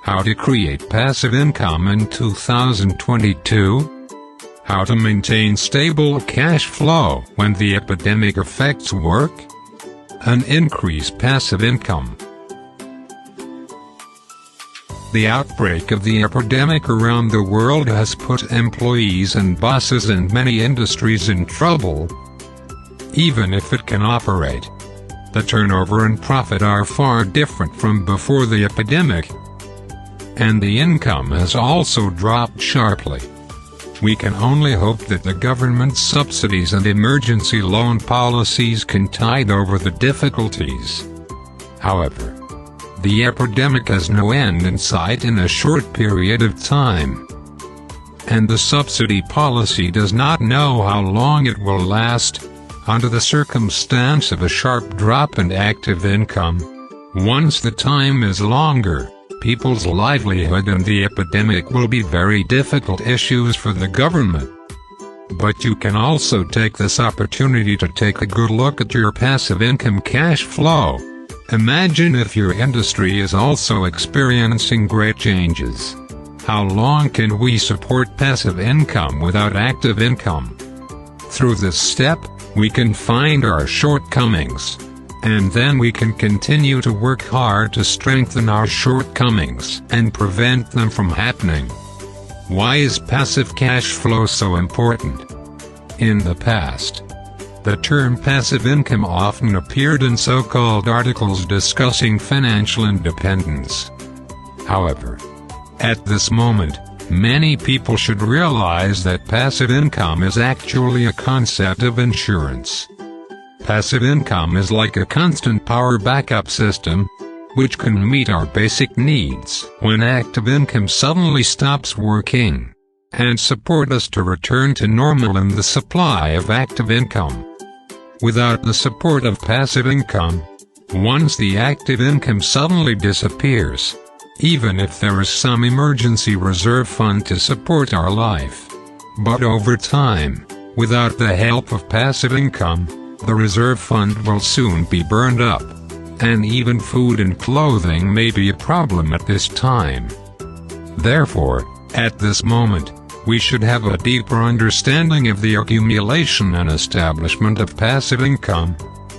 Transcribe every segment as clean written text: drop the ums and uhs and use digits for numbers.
How to create passive income in 2022? How to maintain stable cash flow when the epidemic affects work and increase passive income. The outbreak of the epidemic around the world has put employees and bosses in many industries in trouble, even if it can operate. The turnover and profit are far different from before the epidemic, and the income has also dropped sharply. We can only hope that the government's subsidies and emergency loan policies can tide over the difficulties. However, the epidemic has no end in sight in a short period of time, and the subsidy policy does not know how long it will last. Under the circumstance of a sharp drop in active income, once the time is longer, people's livelihood and the epidemic will be very difficult issues for the government. But you can also take this opportunity to take a good look at your passive income cash flow. Imagine if your industry is also experiencing great changes. How long can we support passive income without active income? Through this step, we can find our shortcomings, and then we can continue to work hard to strengthen our shortcomings and prevent them from happening. Why is passive cash flow so important? In the past, the term passive income often appeared in so-called articles discussing financial independence. However, at this moment, many people should realize that passive income is actually a concept of insurance. Passive income is like a constant power backup system, which can meet our basic needs when active income suddenly stops working, and support us to return to normal in the supply of active income. Without the support of passive income, once the active income suddenly disappears, even if there is some emergency reserve fund to support our life, but over time, without the help of passive income, the reserve fund will soon be burned up, and even food and clothing may be a problem at this time. Therefore, at this moment, we should have a deeper understanding of the accumulation and establishment of passive income.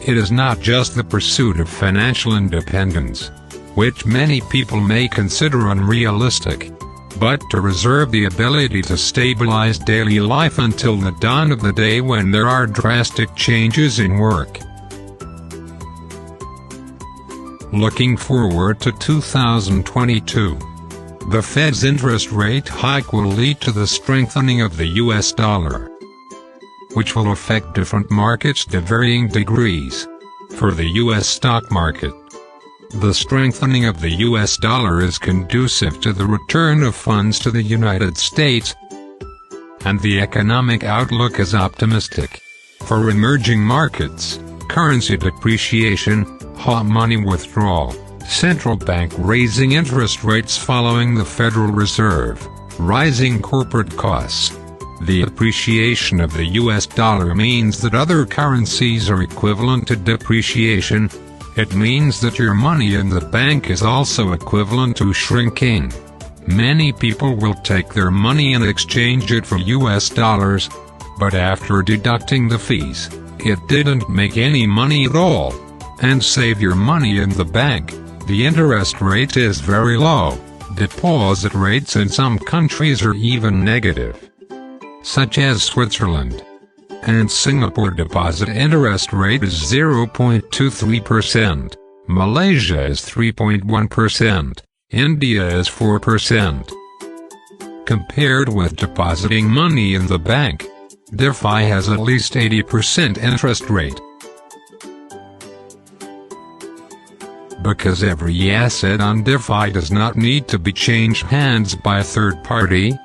It is not just the pursuit of financial independence, which many people may consider unrealistic, but to reserve the ability to stabilize daily life until the dawn of the day when there are drastic changes in work. Looking forward to 2022. The Fed's interest rate hike will lead to the strengthening of the US dollar, which will affect different markets to varying degrees. For the US stock market, the strengthening of the US dollar is conducive to the return of funds to the United States, and the economic outlook is optimistic. For emerging markets, currency depreciation, hot money withdrawal, central bank raising interest rates following the Federal Reserve, rising corporate costs. The appreciation of the US dollar means that other currencies are equivalent to depreciation. It means that your money in the bank is also equivalent to shrinking. Many people will take their money and exchange it for US dollars, but after deducting the fees, it didn't make any money at all. And save your money in the bank. The interest rate is very low. Deposit rates in some countries are even negative, such as Switzerland. And Singapore deposit interest rate is 0.23%. Malaysia is 3.1%. India is 4%. Compared with depositing money in the bank, DeFi has at least 80% interest rate. Because every asset on DeFi does not need to be changed hands by a third party,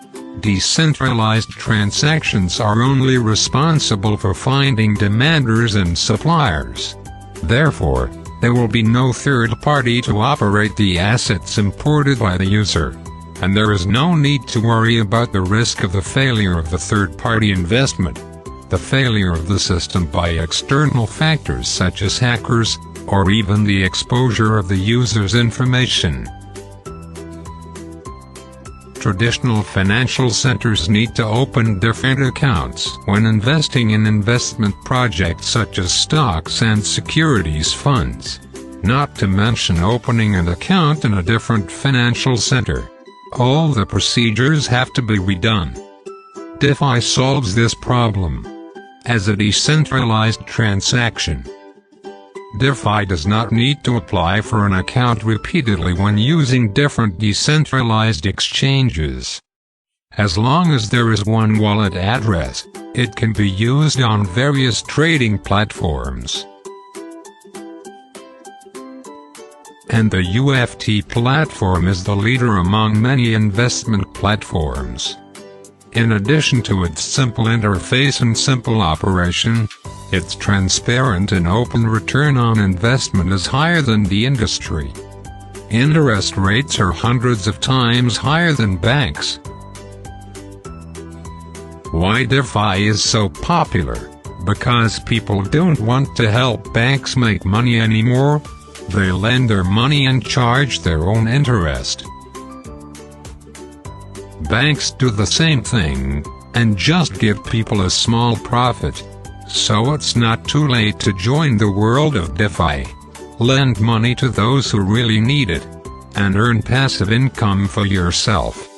decentralized transactions are only responsible for finding demanders and suppliers. Therefore, there will be no third party to operate the assets imported by the user, and there is no need to worry about the risk of the failure of the third-party investment, the failure of the system by external factors such as hackers, or even the exposure of the user's information. Traditional financial centers need to open different accounts when investing in investment projects such as stocks and securities funds, not to mention opening an account in a different financial center. All the procedures have to be redone. DeFi solves this problem. As a decentralized transaction, DeFi does not need to apply for an account repeatedly when using different decentralized exchanges. As long as there is one wallet address, it can be used on various trading platforms. And the UFT platform is the leader among many investment platforms. In addition to its simple interface and simple operation, its transparent and open return on investment is higher than the industry. Interest rates are hundreds of times higher than banks. Why DeFi is so popular? Because people don't want to help banks make money anymore. They lend their money and charge their own interest. Banks do the same thing, and just give people a small profit. So it's not too late to join the world of DeFi. Lend money to those who really need it, and earn passive income for yourself.